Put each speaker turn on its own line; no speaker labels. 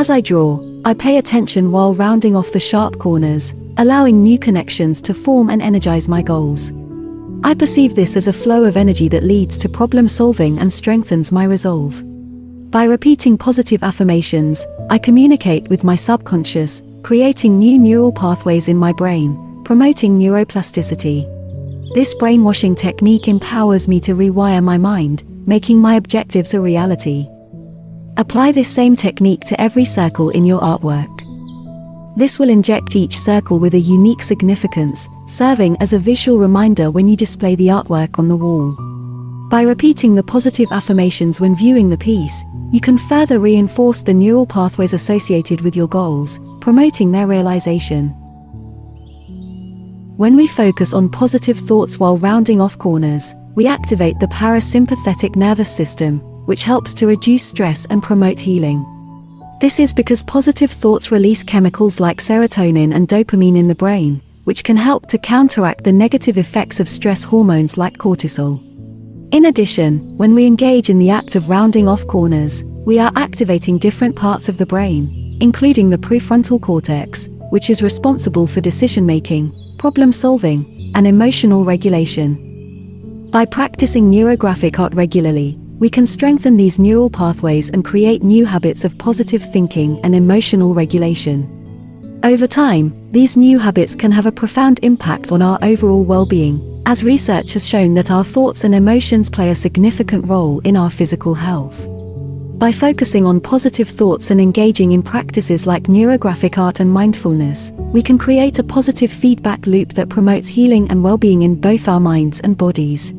As I draw, I pay attention while rounding off the sharp corners, allowing new connections to form and energize my goals. I perceive this as a flow of energy that leads to problem solving and strengthens my resolve. By repeating positive affirmations, I communicate with my subconscious, creating new neural pathways in my brain, promoting neuroplasticity. This brainwashing technique empowers me to rewire my mind, making my objectives a reality. Apply this same technique to every circle in your artwork. This will inject each circle with a unique significance, serving as a visual reminder when you display the artwork on the wall. By repeating the positive affirmations when viewing the piece, you can further reinforce the neural pathways associated with your goals, promoting their realization. When we focus on positive thoughts while rounding off corners, we activate the parasympathetic nervous system, which helps to reduce stress and promote healing. This is because positive thoughts release chemicals like serotonin and dopamine in the brain, which can help to counteract the negative effects of stress hormones like cortisol. In addition, when we engage in the act of rounding off corners, we are activating different parts of the brain, including the prefrontal cortex, which is responsible for decision-making, problem-solving, and emotional regulation. By practicing neurographic art regularly, we can strengthen these neural pathways and create new habits of positive thinking and emotional regulation. Over time, these new habits can have a profound impact on our overall well-being, as research has shown that our thoughts and emotions play a significant role in our physical health. By focusing on positive thoughts and engaging in practices like neurographic art and mindfulness, we can create a positive feedback loop that promotes healing and well-being in both our minds and bodies.